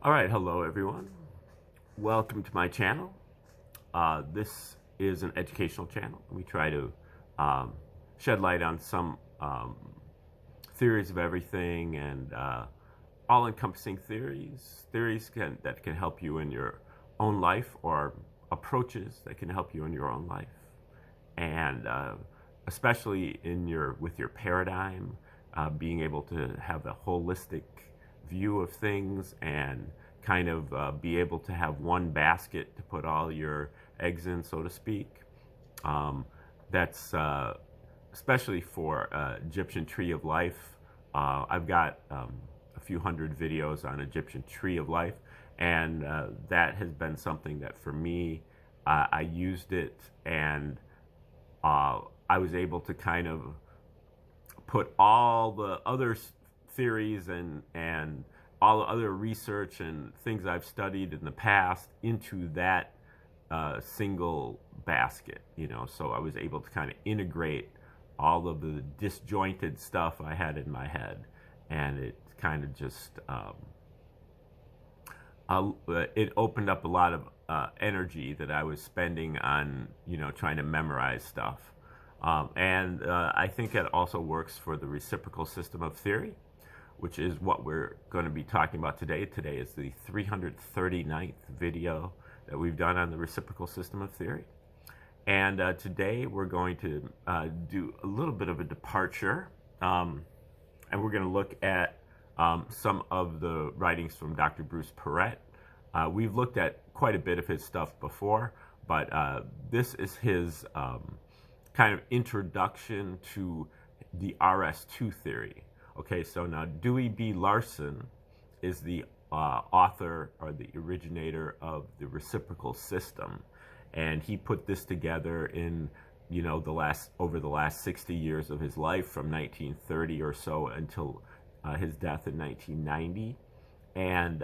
All right, hello everyone. Welcome to my channel. This is an educational channel. We try to um, shed light on some theories of everything and all-encompassing theories that can help you in your own life, or approaches that can help you in your own life, and especially with your paradigm, being able to have a holistic view of things and kind of be able to have one basket to put all your eggs in, so to speak. Um, that's especially for Egyptian Tree of Life. I've got a few hundred videos on Egyptian Tree of Life, and that has been something that for me, I used it, and I was able to kind of put all the other theories and all the other research and things I've studied in the past into that single basket, So I was able to kind of integrate all of the disjointed stuff I had in my head, and it kind of just it opened up a lot of energy that I was spending on, trying to memorize stuff. And I think it also works for the reciprocal system of theory, which is what we're going to be talking about today. Today is the 339th video that we've done on the reciprocal system of theory. And today we're going to do a little bit of a departure, and we're going to look at some of the writings from Dr. Bruce Peret. We've looked at quite a bit of his stuff before, but this is his kind of introduction to the RS2 theory. Okay, so now Dewey B. Larson is the author or the originator of the reciprocal system, and he put this together in over the last 60 years of his life, from 1930 or so until his death in 1990. And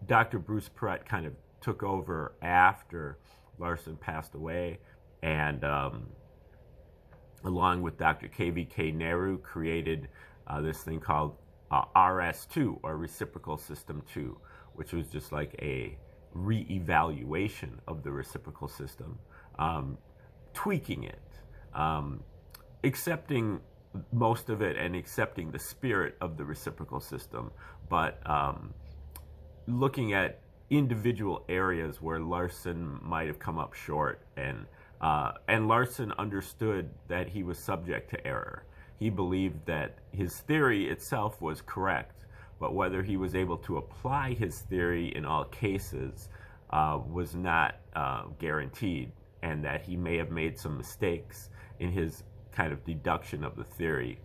Dr. Bruce Peret kind of took over after Larson passed away, and along with Dr. KVK Nehru, created this thing called RS2, or Reciprocal System 2, which was just like a re-evaluation of the reciprocal system, tweaking it, accepting most of it and accepting the spirit of the reciprocal system, but looking at individual areas where Larson might have come up short, and Larson understood that he was subject to error. He believed that his theory itself was correct, but whether he was able to apply his theory in all cases was not guaranteed, and that he may have made some mistakes in his kind of deduction of the theory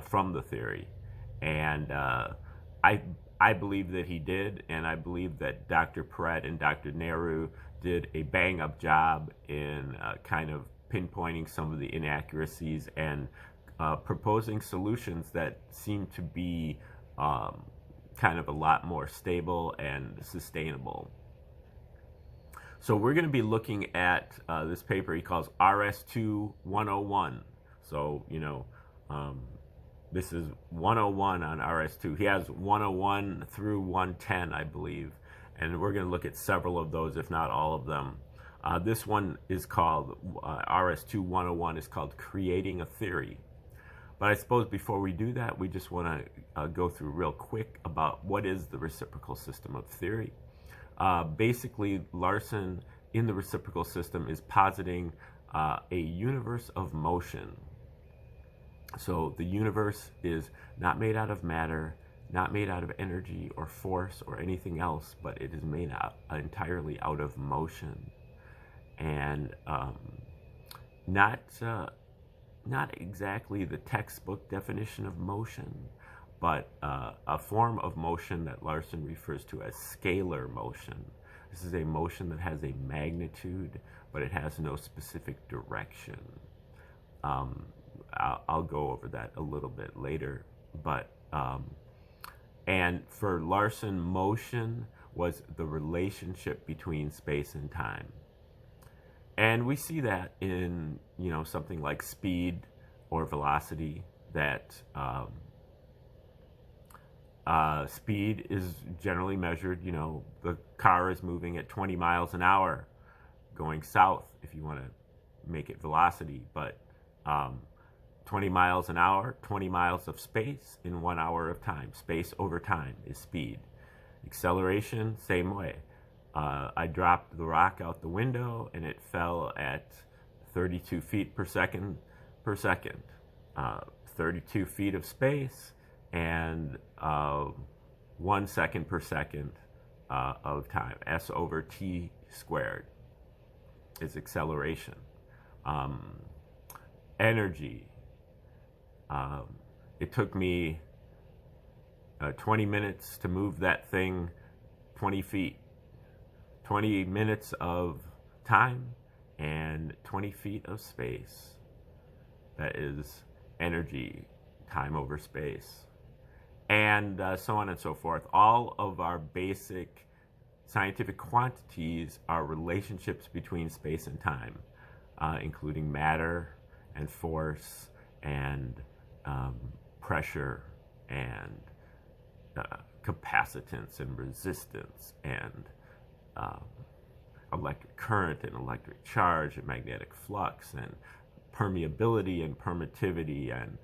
from the theory. And I believe that he did, and I believe that Dr. Peret and Dr. Nehru did a bang-up job in kind of pinpointing some of the inaccuracies and proposing solutions that seem to be kind of a lot more stable and sustainable. So we're going to be looking at this paper he calls RS2-101. So, this is 101 on RS2. He has 101 through 110, I believe. And we're going to look at several of those, if not all of them. This one is called, RS2-101 is called Creating a Theory. But I suppose before we do that, we just want to go through real quick about what is the reciprocal system of theory. Basically, Larson in the reciprocal system is positing a universe of motion. So the universe is not made out of matter, not made out of energy or force or anything else, but it is made entirely out of motion. And not exactly the textbook definition of motion, but a form of motion that Larson refers to as scalar motion. This is a motion that has a magnitude, but it has no specific direction. I'll go over that a little bit later. But and for Larson, motion was the relationship between space and time. And we see that in, something like speed or velocity, that Speed is generally measured, the car is moving at 20 miles an hour going south, if you want to make it velocity, but 20 miles an hour, 20 miles of space in 1 hour of time. Space over time is speed. Acceleration, same way. I dropped the rock out the window and it fell at 32 feet per second. 32 feet of space and 1 second per second of time. S over t squared is acceleration. Energy. It took me 20 minutes to move that thing 20 feet. 20 minutes of time and 20 feet of space. That is energy, time over space. And so on and so forth. All of our basic scientific quantities are relationships between space and time, including matter and force and pressure and capacitance and resistance and electric current and electric charge and magnetic flux and permeability and permittivity and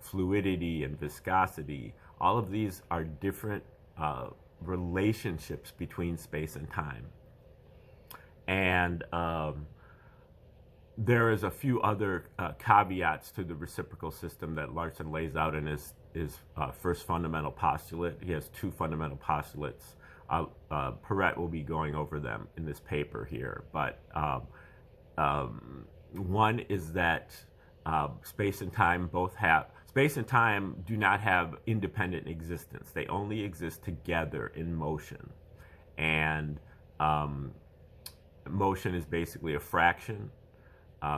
fluidity and viscosity. All of these are different relationships between space and time. And there is a few other caveats to the reciprocal system that Larson lays out in his first fundamental postulate. He has two fundamental postulates. Peret will be going over them in this paper here, but one is that space and time do not have independent existence. They only exist together in motion, and motion is basically a fraction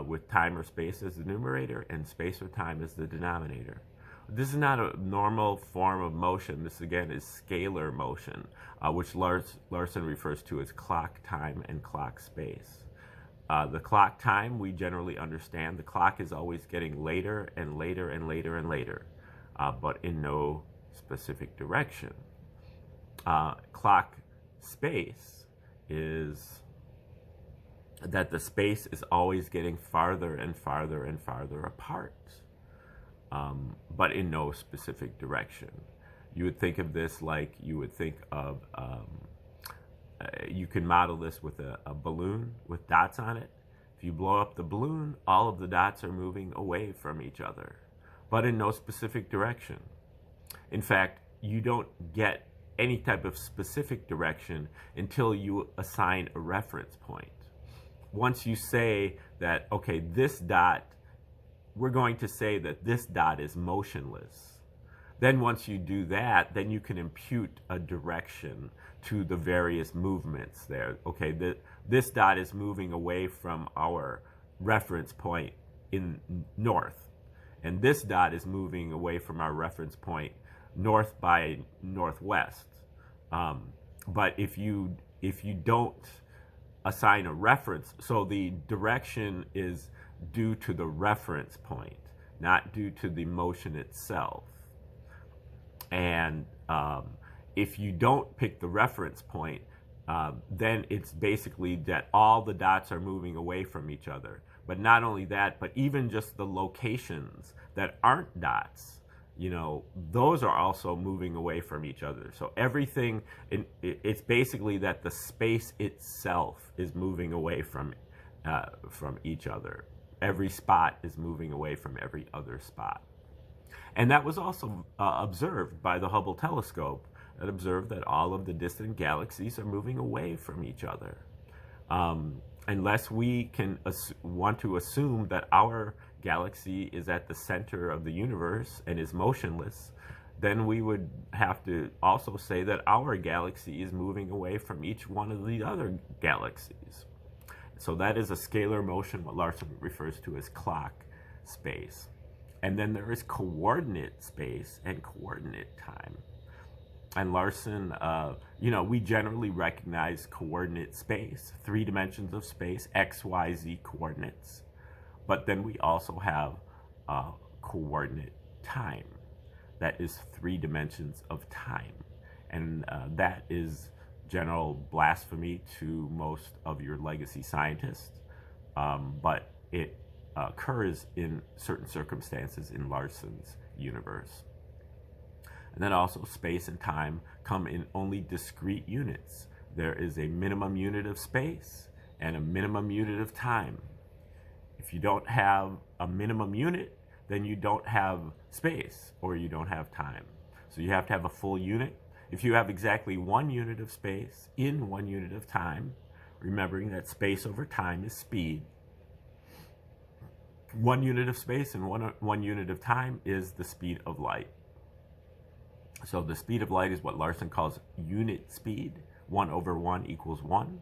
with time or space as the numerator and space or time as the denominator. This is not a normal form of motion. This, again, is scalar motion, which Larson refers to as clock time and clock space. The clock time, we generally understand. The clock is always getting later and later and later and later, but in no specific direction. Clock space is that the space is always getting farther and farther and farther apart. But in no specific direction. You would think of this like you would think of, you can model this with a balloon with dots on it. If you blow up the balloon, all of the dots are moving away from each other, but in no specific direction. In fact, you don't get any type of specific direction until you assign a reference point. Once you say that, okay, this dot, we're going to say that this dot is motionless. Then once you do that, then you can impute a direction to the various movements there. Okay, this dot is moving away from our reference point in north, and this dot is moving away from our reference point north by northwest. But if you don't assign a reference, so the direction is due to the reference point, not due to the motion itself. And if you don't pick the reference point, then it's basically that all the dots are moving away from each other. But not only that, but even just the locations that aren't dots, those are also moving away from each other. So everything, it's basically that the space itself is moving away from each other. Every spot is moving away from every other spot. And that was also observed by the Hubble telescope, that observed that all of the distant galaxies are moving away from each other. Unless we can want to assume that our galaxy is at the center of the universe and is motionless, then we would have to also say that our galaxy is moving away from each one of the other galaxies. So that is a scalar motion, what Larson refers to as clock space. And then there is coordinate space and coordinate time. And Larson, we generally recognize coordinate space, 3 dimensions of space, x, y, z coordinates. But then we also have coordinate time. that is 3 dimensions of time. And that is general blasphemy to most of your legacy scientists, but it occurs in certain circumstances in Larson's universe. And then also space and time come in only discrete units. There is a minimum unit of space and a minimum unit of time. If you don't have a minimum unit, then you don't have space or you don't have time. So you have to have a full unit. If you have exactly 1 unit of space in 1 unit of time, remembering that space over time is speed, 1 unit of space and one unit of time is the speed of light. So the speed of light is what Larson calls unit speed. 1 over 1 equals 1.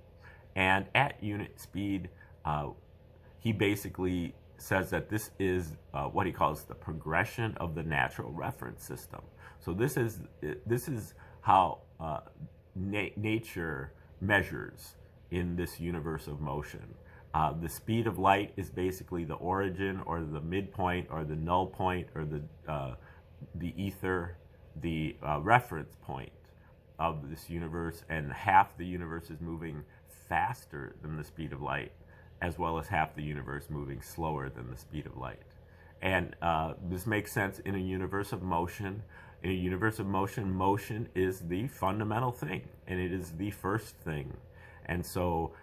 And at unit speed, he basically says that this is what he calls the progression of the natural reference system. So this is how nature measures in this universe of motion. The speed of light is basically the origin or the midpoint or the null point or the ether, the reference point of this universe, and half the universe is moving faster than the speed of light, as well as half the universe moving slower than the speed of light. And this makes sense in a universe of motion. In a universe of motion, motion is the fundamental thing, and it is the first thing. And so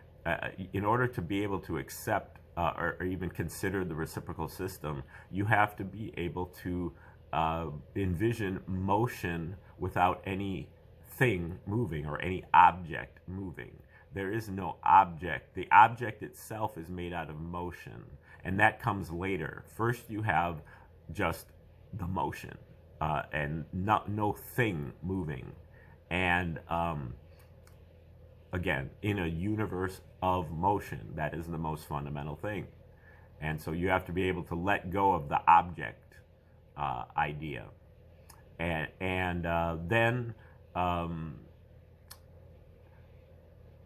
in order to be able to accept or even consider the reciprocal system, you have to be able to envision motion without anything moving or any object moving. There is no object. The object itself is made out of motion, and that comes later. First, you have just the motion and no thing moving. And again, in a universe of motion, that is the most fundamental thing. And so you have to be able to let go of the object idea. And then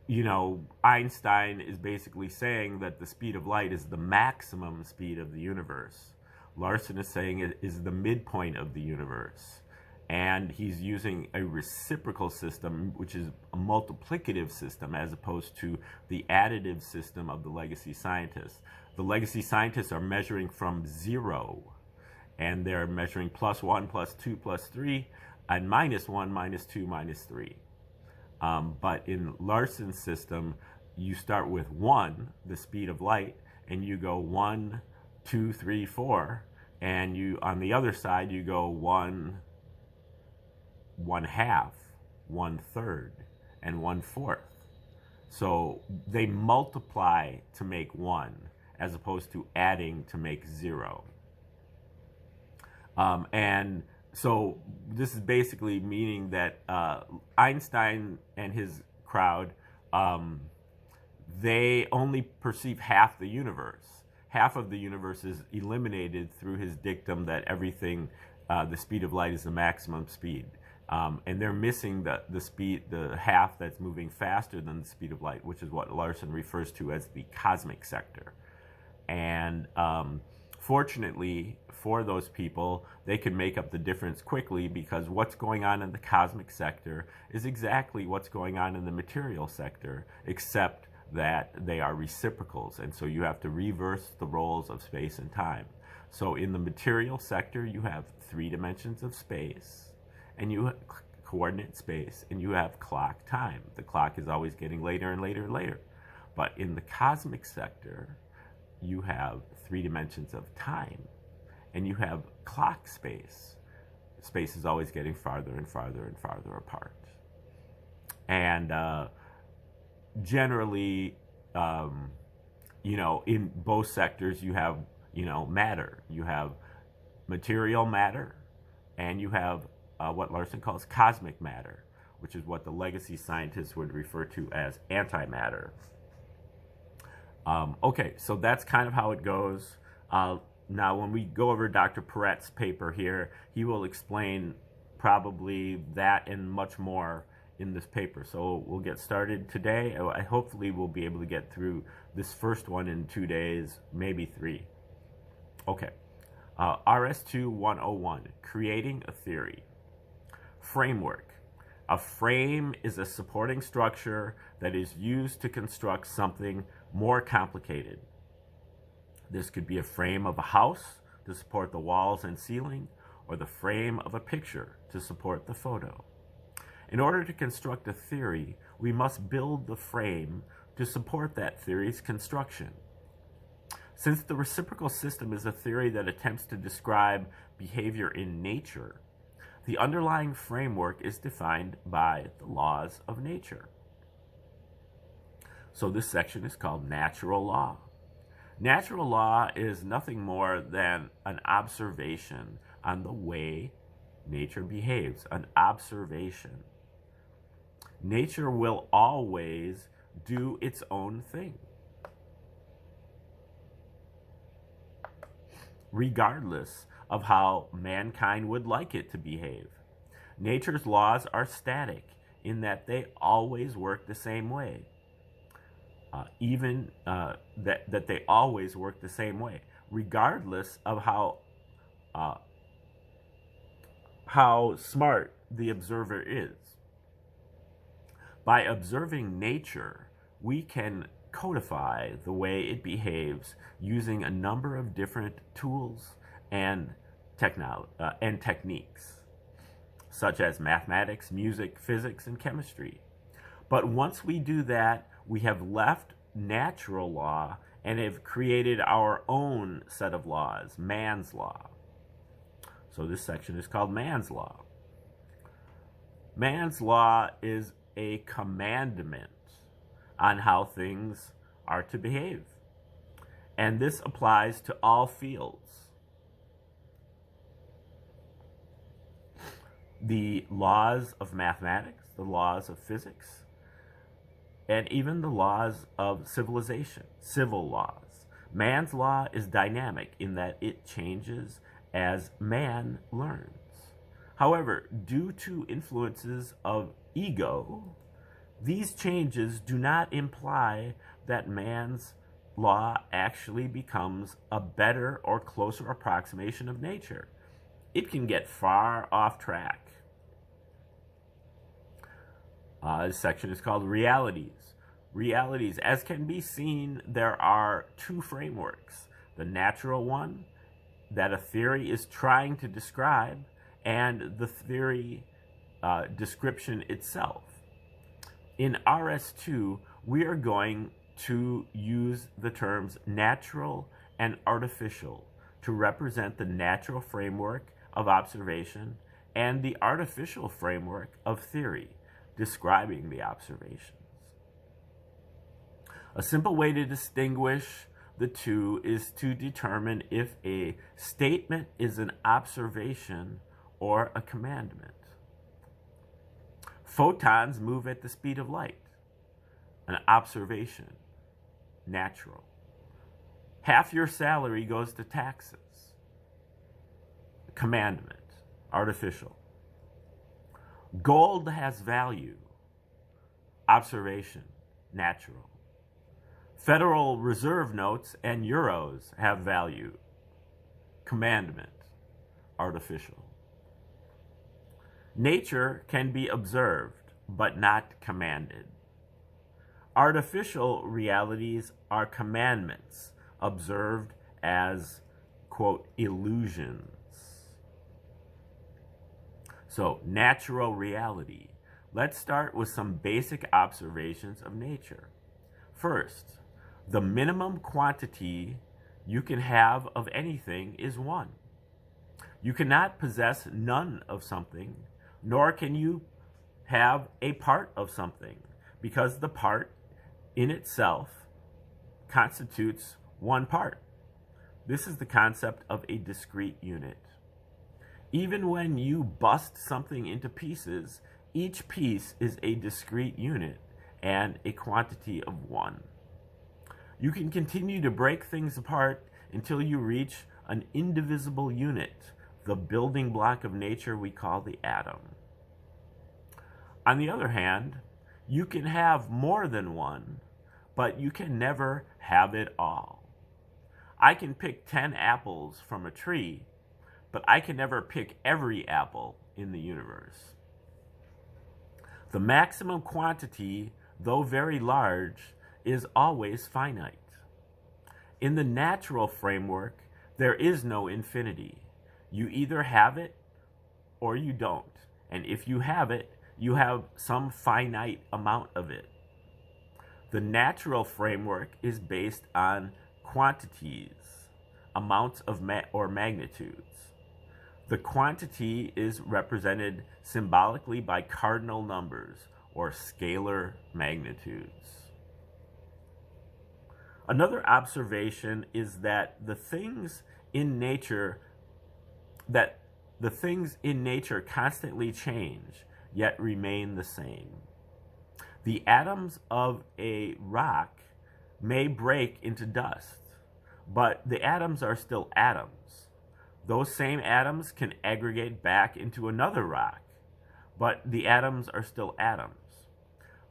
you know, Einstein is basically saying that the speed of light is the maximum speed of the universe. Larson is saying it is the midpoint of the universe. And he's using a reciprocal system, which is a multiplicative system, as opposed to the additive system of the legacy scientists. The legacy scientists are measuring from 0, and they're measuring +1, +2, +3, and -1, -2, -3. But in Larson's system, you start with 1, the speed of light, and you go 1, 2, 3, 4, and you on the other side you go 1, 1/2, 1/3, and 1/4. So they multiply to make 1, as opposed to adding to make 0. And so this is basically meaning that Einstein and his crowd, they only perceive half the universe. Half of the universe is eliminated through his dictum that everything, the speed of light is the maximum speed. And they're missing the half that's moving faster than the speed of light, which is what Larson refers to as the cosmic sector. And fortunately for those people, they can make up the difference quickly, because what's going on in the cosmic sector is exactly what's going on in the material sector, except that they are reciprocals. And so you have to reverse the roles of space and time. So in the material sector, you have 3 dimensions of space, and you have coordinate space, and you have clock time. The clock is always getting later and later and later. But in the cosmic sector, you have 3 dimensions of time, and you have clock space. Space is always getting farther and farther and farther apart. And generally, you know, in both sectors, you have, you know, matter. You have material matter, and you have what Larson calls cosmic matter, which is what the legacy scientists would refer to as antimatter. Okay, so that's kind of how it goes. Now, when we go over Dr. Peret's paper here, he will explain probably that and much more in this paper. So we'll get started today. I hopefully we'll be able to get through this first one in 2 days, maybe 3. Okay. RS2-101, creating a theory. Framework. A frame is a supporting structure that is used to construct something more complicated. This could be a frame of a house to support the walls and ceiling, or the frame of a picture to support the photo. In order to construct a theory, we must build the frame to support that theory's construction. Since the reciprocal system is a theory that attempts to describe behavior in nature, the underlying framework is defined by the laws of nature. So this section is called natural law. Natural law is nothing more than an observation on the way nature behaves, an observation. Nature will always do its own thing, regardless of how mankind would like it to behave. Nature's laws are static in that they always work the same way. That they always work the same way, regardless of how smart the observer is. By observing nature, we can codify the way it behaves using a number of different tools and techniques, such as mathematics, music, physics, and chemistry. But once we do that, we have left natural law and have created our own set of laws, man's law. So this section is called man's law. Man's law is a commandment on how things are to behave. And this applies to all fields. The laws of mathematics, the laws of physics, and even the laws of civilization, civil laws. Man's law is dynamic in that it changes as man learns. However, due to influences of ego, these changes do not imply that man's law actually becomes a better or closer approximation of nature. It can get far off track. This section is called realities. Realities, as can be seen, there are two frameworks. The natural one that a theory is trying to describe, and the theory description itself. In RS2, we are going to use the terms natural and artificial to represent the natural framework of observation and the artificial framework of theory describing the observations. A simple way to distinguish the two is to determine if a statement is an observation or a commandment. Photons move at the speed of light. An observation, natural. Half your salary goes to taxes. Commandment, artificial. Gold has value. Observation, natural. Federal Reserve notes and euros have value. Commandment, artificial. Nature can be observed, but not commanded. Artificial realities are commandments, observed as, quote, illusions. So, natural reality. Let's start with some basic observations of nature. First, the minimum quantity you can have of anything is one. You cannot possess none of something, nor can you have a part of something, because the part in itself constitutes one part. This is the concept of a discrete unit. Even when you bust something into pieces, each piece is a discrete unit and a quantity of one. You can continue to break things apart until you reach an indivisible unit, the building block of nature we call the atom. On the other hand, you can have more than one, but you can never have it all. I can pick 10 apples from a tree, but I can never pick every apple in the universe. The maximum quantity, though very large, is always finite. In the natural framework, there is no infinity. You either have it or you don't. And if you have it, you have some finite amount of it. The natural framework is based on quantities, amounts of or magnitudes. The quantity is represented symbolically by cardinal numbers or scalar magnitudes. Another observation is that the things in nature constantly change, yet remain the same. The atoms of a rock may break into dust, but the atoms are still atoms. Those same atoms can aggregate back into another rock, but the atoms are still atoms.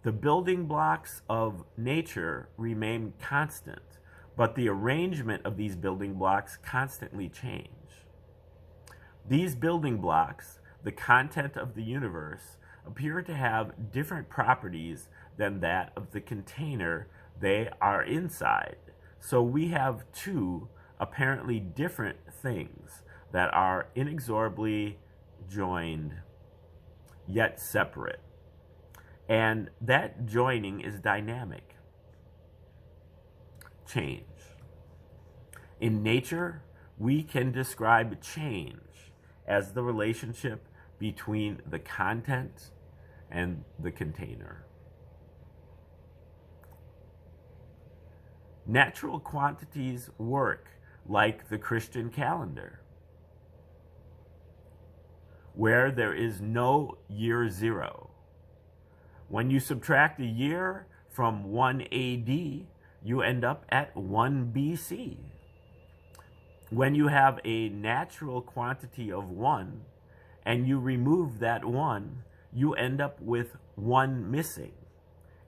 The building blocks of nature remain constant, but the arrangement of these building blocks constantly change. These building blocks, the content of the universe, appear to have different properties than that of the container they are inside. So we have two apparently different things that are inexorably joined, yet separate. And that joining is dynamic. Change. In nature, we can describe change as the relationship between the content and the container. Natural quantities work like the Christian calendar, where there is no year zero. When you subtract a year from 1 AD, you end up at 1 BC. When you have a natural quantity of 1 and you remove that 1, you end up with 1 missing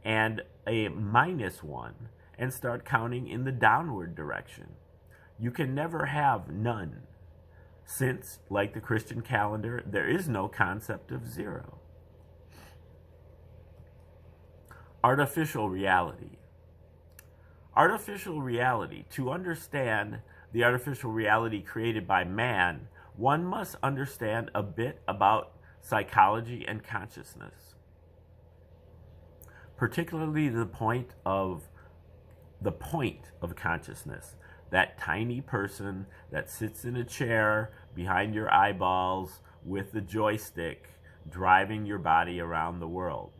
and a -1 and start counting in the downward direction. You can never have none, since, like the Christian calendar, there is no concept of zero. Artificial reality. Artificial reality. To understand the artificial reality created by man, one must understand a bit about psychology and consciousness, particularly the point of consciousness, that tiny person that sits in a chair behind your eyeballs with the joystick driving your body around the world.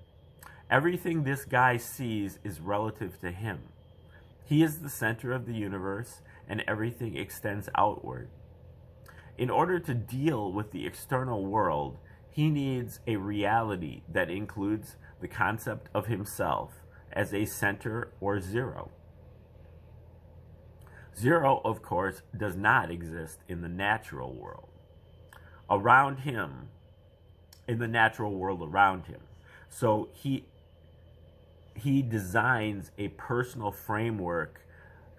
Everything this guy sees is relative to him. He is the center of the universe, and everything extends outward. In order to deal with the external world, he needs a reality that includes the concept of himself as a center or zero. Zero, of course, does not exist in the natural world around him, in the natural world around him. So he designs a personal framework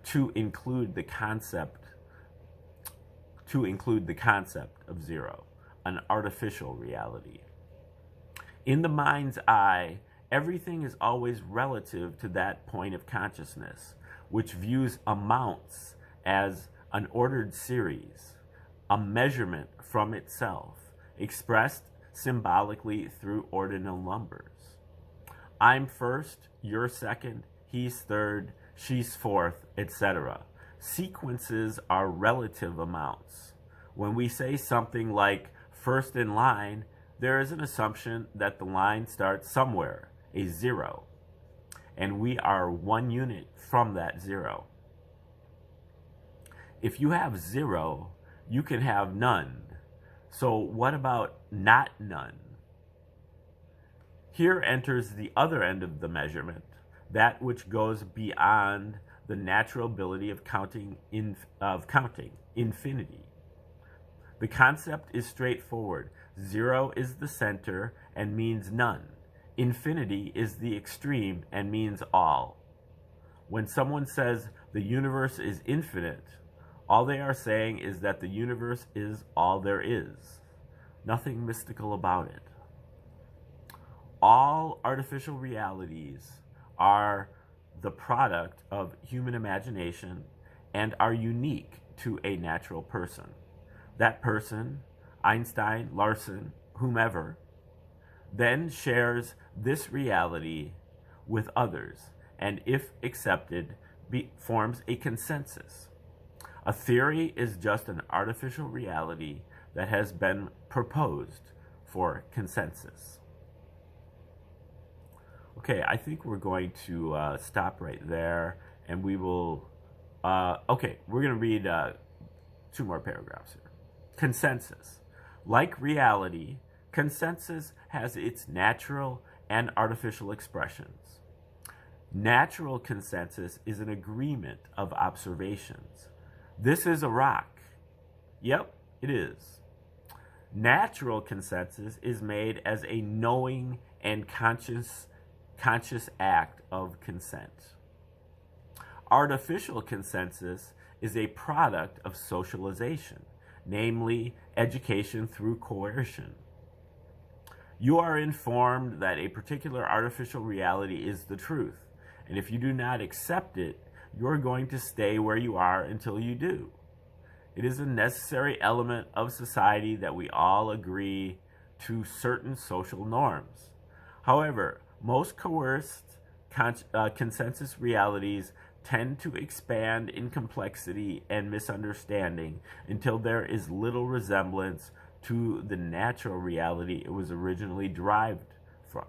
to include the concept of zero, an artificial reality. In the mind's eye, everything is always relative to that point of consciousness, which views amounts as an ordered series, a measurement from itself, expressed symbolically through ordinal numbers. I'm first, you're second, he's third, she's fourth, etc. Sequences are relative amounts. When we say something like first in line, there is an assumption that the line starts somewhere, a zero, and we are 1 unit from that zero. If you have zero, you can have none. So what about not none? Here enters the other end of the measurement, that which goes beyond the natural ability of counting, infinity. The concept is straightforward. Zero is the center and means none. Infinity is the extreme and means all. When someone says the universe is infinite, All they are saying is that the universe is all there is. Nothing mystical about it. All artificial realities are the product of human imagination and are unique to a natural person. That person, Einstein, Larson, whomever, then shares this reality with others, and if accepted, forms a consensus. A theory is just an artificial reality that has been proposed for consensus. Okay, I think we're going to stop right there, and we will, okay, we're going to read 2 more paragraphs here. Consensus. Like reality, consensus has its natural and artificial expressions. Natural consensus is an agreement of observations. This is a rock. Yep, it is. Natural consensus is made as a knowing and conscious act of consent. Artificial consensus is a product of socialization, namely education through coercion. You are informed that a particular artificial reality is the truth, and if you do not accept it, you're going to stay where you are until you do. It is a necessary element of society that we all agree to certain social norms. However, most coerced consensus realities tend to expand in complexity and misunderstanding until there is little resemblance to the natural reality it was originally derived from.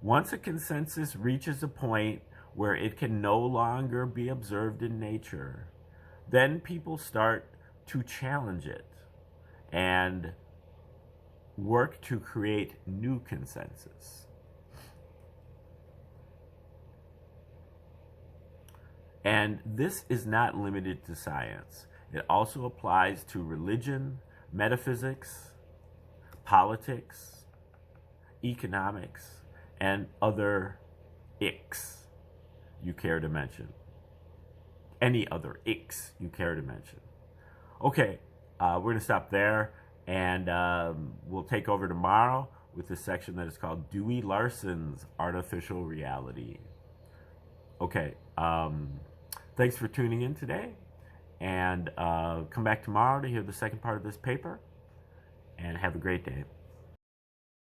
Once a consensus reaches a point where it can no longer be observed in nature, then people start to challenge it and work to create new consensus. And this is not limited to science. It also applies to religion, metaphysics, politics, economics, and other icks you care to mention. Any other icks you care to mention. Okay, we're going to stop there, and we'll take over tomorrow with the section that is called Dewey Larson's Artificial Reality. Okay, thanks for tuning in today, and come back tomorrow to hear the second part of this paper, and have a great day.